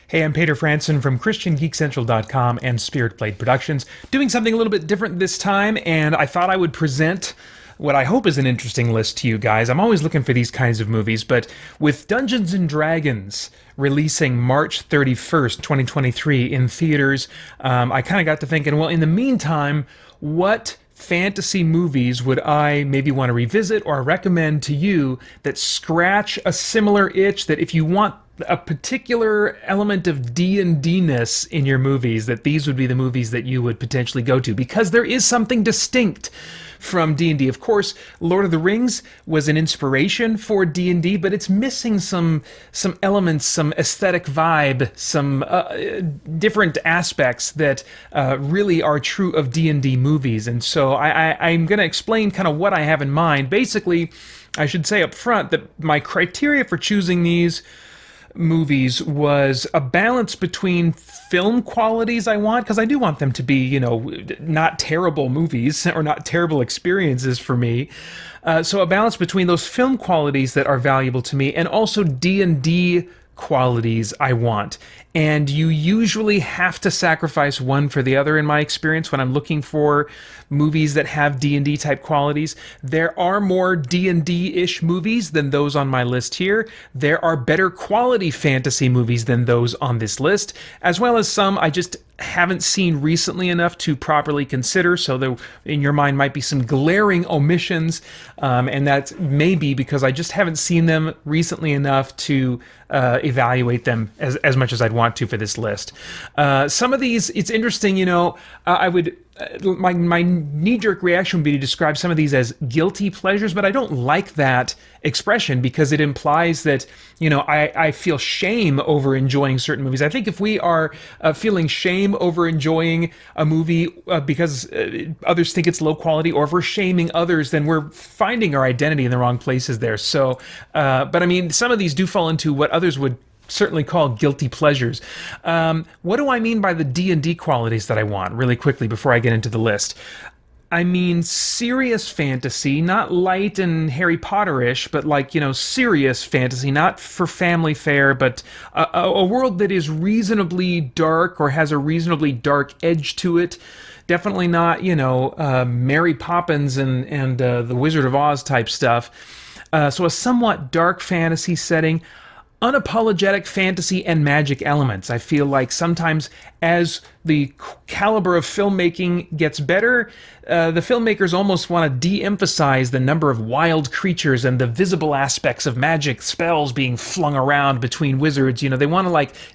Hey, I'm Peter Franson from christiangeekcentral.com and Spirit Blade Productions, doing something a little bit different this time, and I thought I would present what I hope is an interesting list to you guys. I'm always looking for these kinds of movies, but with Dungeons and Dragons releasing March 31st, 2023 in theaters, I kind of got to thinking, well, in the meantime, what fantasy movies would I maybe want to revisit or recommend to you that scratch a similar itch, that if you want a particular element of D&D-ness in your movies, that these would be the movies that you would potentially go to, because there is something distinct from D&D. Of course, Lord of the Rings was an inspiration for D&D, but it's missing some elements, some aesthetic vibe, some different aspects that really are true of D&D movies. And so I'm going to explain kind of what I have in mind. Basically, I should say up front that my criteria for choosing these movies was a balance between film qualities I want, because I do want them to be, not terrible movies or not terrible experiences for me. So a balance between those film qualities that are valuable to me and also D&D qualities I want. And you usually have to sacrifice one for the other in my experience when I'm looking for movies that have D&D type qualities. There are more D&D-ish movies than those on my list here. There are better quality fantasy movies than those on this list, as well as some I just haven't seen recently enough to properly consider, so there in your mind might be some glaring omissions, and that may be because I just haven't seen them recently enough to evaluate them as much as I'd want to for this list. Some of these, it's interesting, I would my knee-jerk reaction would be to describe some of these as guilty pleasures, but I don't like that expression because it implies that, I feel shame over enjoying certain movies. I think if we are feeling shame over enjoying a movie because others think it's low quality, or if we're shaming others, then we're finding our identity in the wrong places there. So, but I mean, some of these do fall into what others would certainly call guilty pleasures. What do I mean by the D&D qualities that I want, really quickly before I get into the list? I mean serious fantasy, not light and Harry Potter-ish, but serious fantasy, not for family fare, but a world that is reasonably dark or has a reasonably dark edge to it. Definitely not, Mary Poppins and the Wizard of Oz type stuff. So a somewhat dark fantasy setting, unapologetic fantasy and magic elements. I feel like sometimes as the caliber of filmmaking gets better, the filmmakers almost want to de-emphasize the number of wild creatures and the visible aspects of magic spells being flung around between wizards. They want to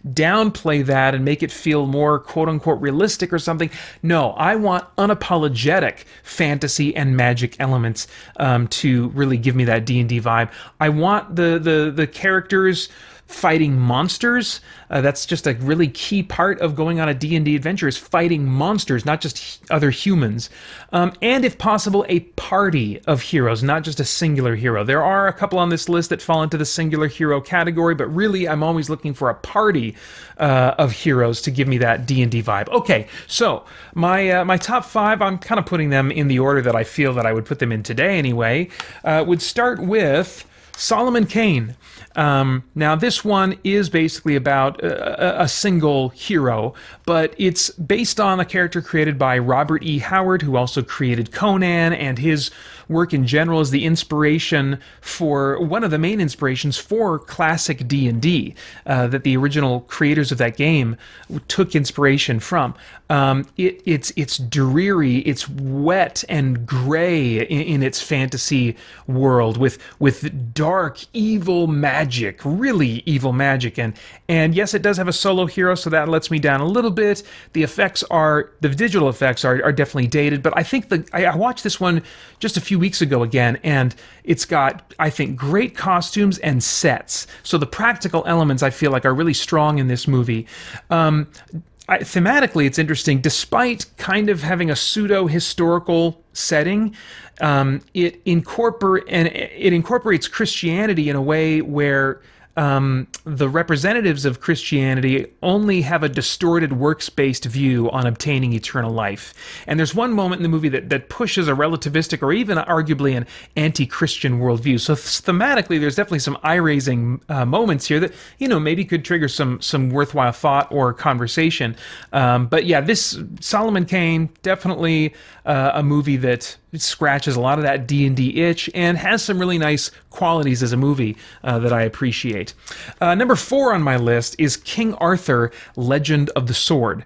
downplay that and make it feel more quote-unquote realistic or something. No, I want unapologetic fantasy and magic elements to really give me that D&D vibe. I want the characters fighting monsters. That's just a really key part of going on a D&D adventure, is fighting monsters, not just other humans. And if possible, a party of heroes, not just a singular hero. There are a couple on this list that fall into the singular hero category, but really I'm always looking for a party of heroes to give me that D&D vibe. Okay, so my top five, I'm kind of putting them in the order that I feel that I would put them in today anyway, would start with Solomon Kane. Now, this one is basically about a single hero, but it's based on a character created by Robert E. Howard, who also created Conan, and his work in general is the inspiration for, one of the main inspirations for classic D&D, that the original creators of that game took inspiration from. It's dreary, it's wet and gray in its fantasy world, with dark, evil magic, really evil magic, and yes, it does have a solo hero, so that lets me down a little bit. The digital effects are definitely dated, but I think I watched this one just a few weeks ago again, and it's got, I think, great costumes and sets. So the practical elements, I feel like, are really strong in this movie. Thematically, it's interesting. Despite kind of having a pseudo-historical setting, it incorporates Christianity in a way where the representatives of Christianity only have a distorted works-based view on obtaining eternal life. And there's one moment in the movie that pushes a relativistic or even arguably an anti-Christian worldview. So thematically, there's definitely some eye-raising moments here that, maybe could trigger some worthwhile thought or conversation. But yeah, this Solomon Kane, definitely a movie that scratches a lot of that D&D itch and has some really nice qualities as a movie that I appreciate. Number 4 on my list is King Arthur, Legend of the Sword.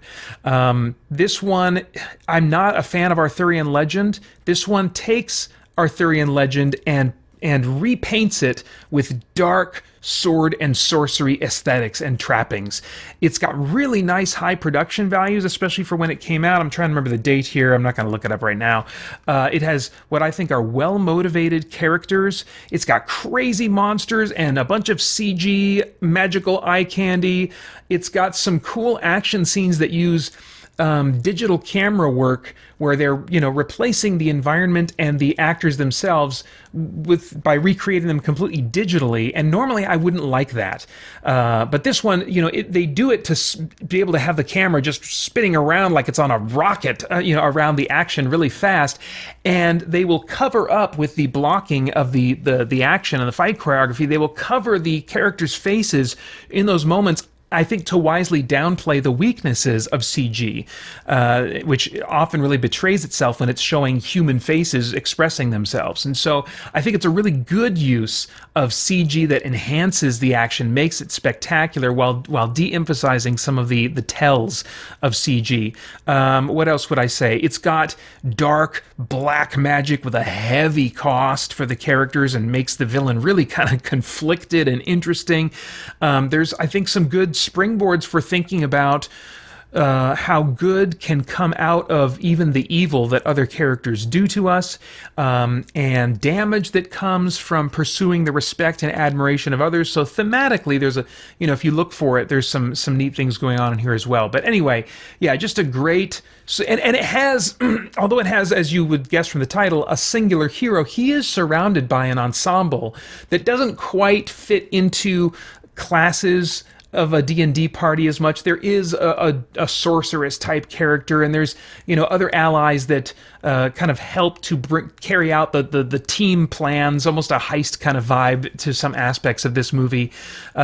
This one, I'm not a fan of Arthurian legend. This one takes Arthurian legend and repaints it with dark sword and sorcery aesthetics and trappings. It's got really nice high production values, especially for when it came out. I'm trying to remember the date here. I'm not going to look it up right now. It has what I think are well-motivated characters. It's got crazy monsters and a bunch of CG magical eye candy. It's got some cool action scenes that use digital camera work where they're replacing the environment and the actors themselves by recreating them completely digitally, and normally I wouldn't like that, but this one, they do it to be able to have the camera just spinning around like it's on a rocket, around the action really fast, and they will cover up with the blocking of the action and the fight choreography. They will cover the characters' faces in those moments, I think, to wisely downplay the weaknesses of CG, which often really betrays itself when it's showing human faces expressing themselves. And so I think it's a really good use of CG that enhances the action, makes it spectacular while de-emphasizing some of the tells of CG. What else would I say? It's got dark, black magic with a heavy cost for the characters and makes the villain really kind of conflicted and interesting. There's, I think, some good springboards for thinking about how good can come out of even the evil that other characters do to us, and damage that comes from pursuing the respect and admiration of others. So thematically, there's if you look for it, there's some neat things going on in here as well. But anyway, yeah, just a great, and it has, although it has, as you would guess from the title, a singular hero, he is surrounded by an ensemble that doesn't quite fit into classes of a D&D party as much. There is a sorceress type character, and there's other allies that kind of help to carry out the team plans, almost a heist kind of vibe to some aspects of this movie.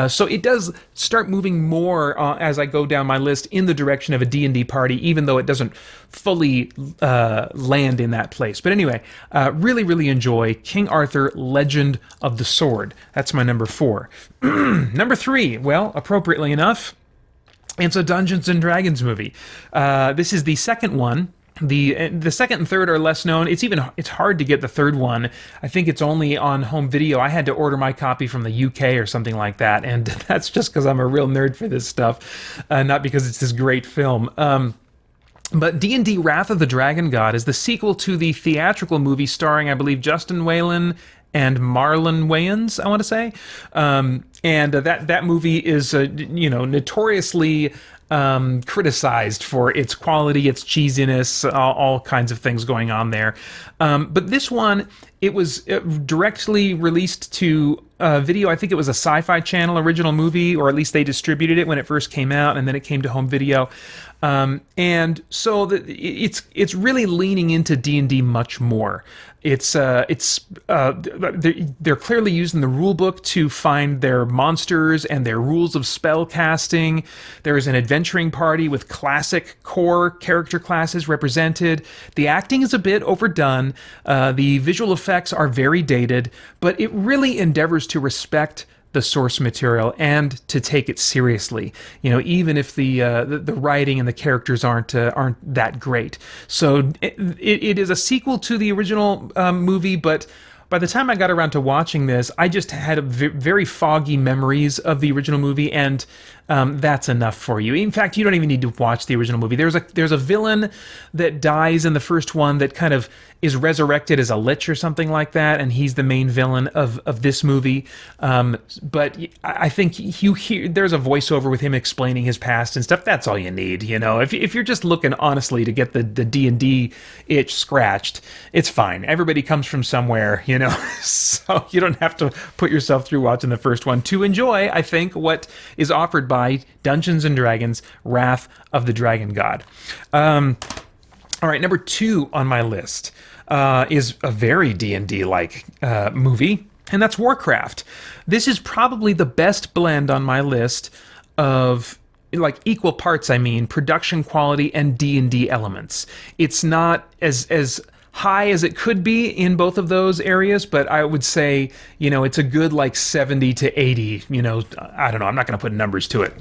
So it does start moving more as I go down my list in the direction of a D&D party, even though it doesn't fully land in that place. But anyway, really, really enjoy King Arthur, Legend of the Sword. That's my number 4. Number 3, well, appropriately enough, it's a Dungeons and Dragons movie. This is the second one. The second and third are less known. It's hard to get the third one. I think it's only on home video. I had to order my copy from the UK or something like that, and that's just because I'm a real nerd for this stuff, not because it's this great film. But D&D Wrath of the Dragon God is the sequel to the theatrical movie starring, I believe, Justin Whalen and Marlon Wayans, I want to say. And that movie is, notoriously criticized for its quality, its cheesiness, all kinds of things going on there. But this one, it was directly released to video. I think it was a Sci-Fi Channel original movie, or at least they distributed it when it first came out, and then it came to home video. And so it's really leaning into D&D much more. They're clearly using the rule book to find their monsters and their rules of spell casting. There is an adventuring party with classic core character classes represented. The acting is a bit overdone. The visual effects are very dated, but it really endeavors to respect the source material and to take it seriously, even if the writing and the characters aren't that great. So it is a sequel to the original movie, but by the time I got around to watching this, I just had very foggy memories of the original movie, and that's enough for you. In fact, you don't even need to watch the original movie. There's a villain that dies in the first one that kind of is resurrected as a lich or something like that, and he's the main villain of this movie. But I think there's a voiceover with him explaining his past and stuff. That's all you need, If you're just looking honestly to get the D&D itch scratched, it's fine. Everybody comes from somewhere, so you don't have to put yourself through watching the first one to enjoy, I think, what is offered by Dungeons and Dragons Wrath of the Dragon God. All right, number 2 on my list is a very D&D-like movie, and that's Warcraft. This is probably the best blend on my list of, like, equal parts, production quality and D&D elements. It's not as high as it could be in both of those areas, but I would say, it's a good, like, 70 to 80, I don't know, I'm not going to put numbers to it.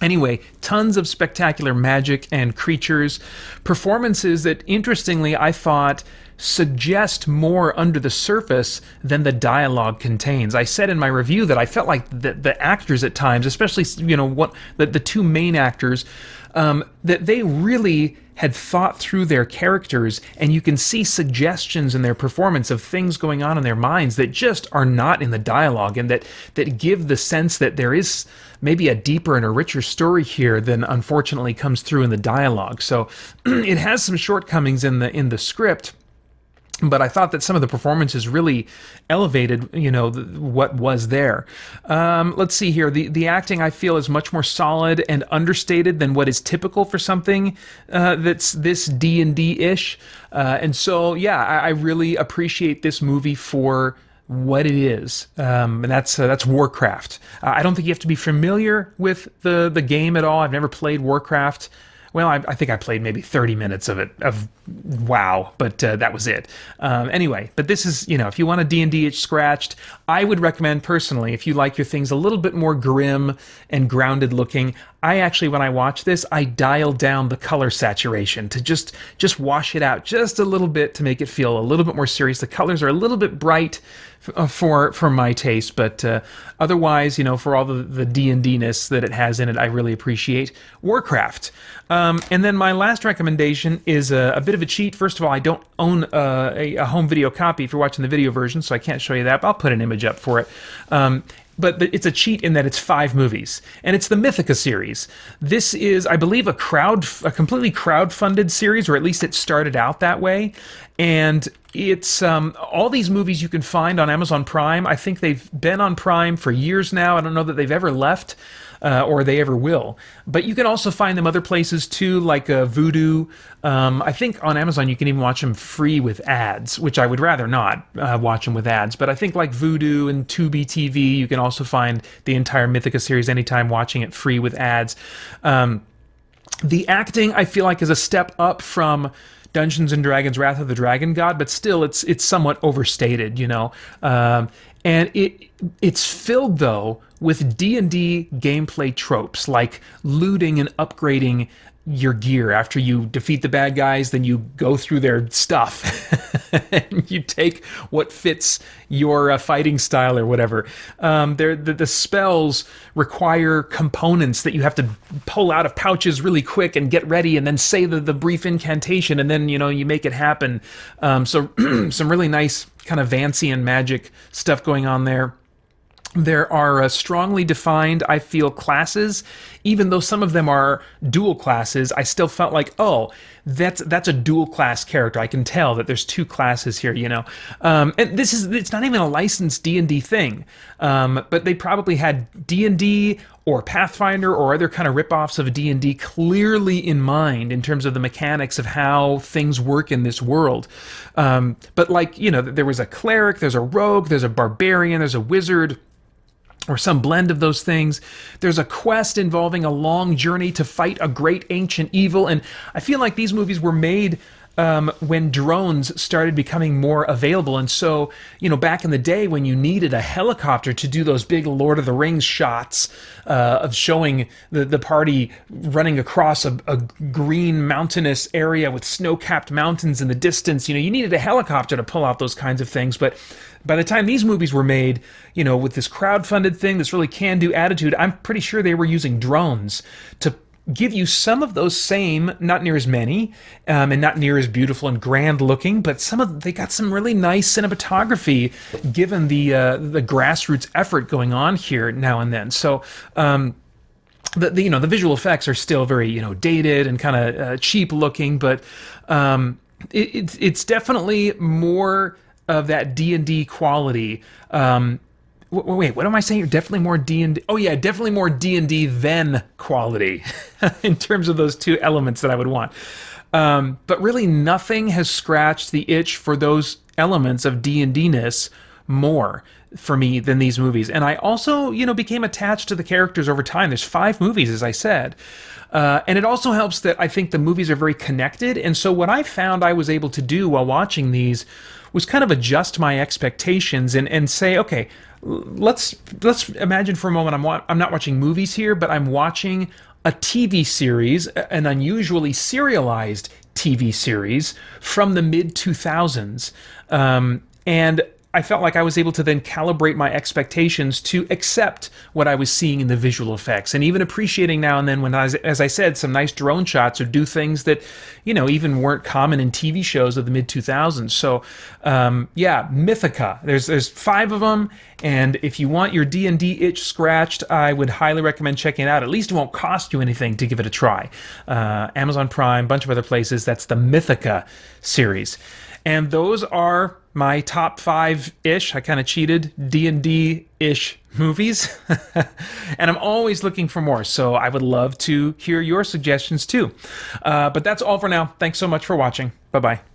Anyway, tons of spectacular magic and creatures, performances that, interestingly, I thought suggest more under the surface than the dialogue contains. I said in my review that I felt like the actors at times, especially the 2 main actors, that they really had thought through their characters, and you can see suggestions in their performance of things going on in their minds that just are not in the dialogue, and that give the sense that there is maybe a deeper and a richer story here than unfortunately comes through in the dialogue. So it has some shortcomings in the script, but I thought that some of the performances really elevated, what was there. Let's see here. The acting, I feel, is much more solid and understated than what is typical for something that's this D&D-ish. And so, yeah, I really appreciate this movie for what it is, and that's Warcraft. I don't think you have to be familiar with the game at all. I've never played Warcraft. Well, I think I played maybe 30 minutes of it, of WoW, but that was it. Anyway, but this is, if you want a D&D itch scratched, I would recommend personally, if you like your things a little bit more grim and grounded looking, I actually, when I watch this, I dial down the color saturation to just wash it out just a little bit to make it feel a little bit more serious. The colors are a little bit bright for my taste, but otherwise, for all the D&D-ness that it has in it, I really appreciate Warcraft. And then my last recommendation is a bit of a cheat. First of all, I don't own a home video copy if you're watching the video version, so I can't show you that, but I'll put an image up for it. But it's a cheat in that it's 5 movies, and it's the Mythica series. This is, I believe, a completely crowd-funded series, or at least it started out that way. And it's all these movies you can find on Amazon Prime. I think they've been on Prime for years now. I don't know that they've ever left, or they ever will. But you can also find them other places too, like Vudu. I think on Amazon you can even watch them free with ads, which I would rather not watch them with ads. But I think like Vudu and Tubi TV, you can also find the entire Mythica series anytime watching it free with ads. The acting, I feel like, is a step up from Dungeons and Dragons Wrath of the Dragon God, but still it's somewhat overstated, and it's filled though with D&D gameplay tropes like looting and upgrading your gear. After you defeat the bad guys, then you go through their stuff and you take what fits your fighting style or whatever. The spells require components that you have to pull out of pouches really quick and get ready and then say the brief incantation, and then you make it happen. So some really nice kind of Vancian magic stuff going on there. There are strongly defined, I feel, classes. Even though some of them are dual classes, I still felt like, oh, that's a dual class character. I can tell that there's 2 classes here, And it's not even a licensed D&D thing, but they probably had D&D or Pathfinder or other kind of ripoffs of D&D clearly in mind in terms of the mechanics of how things work in this world. But there was a cleric, there's a rogue, there's a barbarian, there's a wizard, or some blend of those things. There's a quest involving a long journey to fight a great ancient evil, and I feel like these movies were made when drones started becoming more available. And so, back in the day when you needed a helicopter to do those big Lord of the Rings shots of showing the party running across a green mountainous area with snow-capped mountains in the distance, you needed a helicopter to pull out those kinds of things. But by the time these movies were made, with this crowd-funded thing, this really can-do attitude, I'm pretty sure they were using drones to give you some of those same, not near as many, and not near as beautiful and grand looking, but they got some really nice cinematography given the grassroots effort going on here now and then. So the visual effects are still very dated and kind of cheap looking, but it's definitely more of that D&D quality. Wait, what am I saying? Definitely more D&D. Oh yeah, definitely more D&D than quality in terms of those two elements that I would want. But really, nothing has scratched the itch for those elements of D&D-ness more for me than these movies. And I also, became attached to the characters over time. There's 5 movies, as I said. And it also helps that I think the movies are very connected. And so what I found I was able to do while watching these was kind of adjust my expectations and say, okay, let's imagine for a moment I'm not watching movies here, but I'm watching a TV series, an unusually serialized TV series from the mid 2000s. And I felt like I was able to then calibrate my expectations to accept what I was seeing in the visual effects, and even appreciating now and then when, as I said, some nice drone shots or do things that, even weren't common in TV shows of the mid 2000s. So, yeah, Mythica. There's 5 of them, and if you want your D&D itch scratched, I would highly recommend checking it out. At least it won't cost you anything to give it a try. Amazon Prime, bunch of other places. That's the Mythica series. And those are my top 5-ish, I kind of cheated, D&D-ish movies. And I'm always looking for more, so I would love to hear your suggestions too. But that's all for now. Thanks so much for watching. Bye-bye.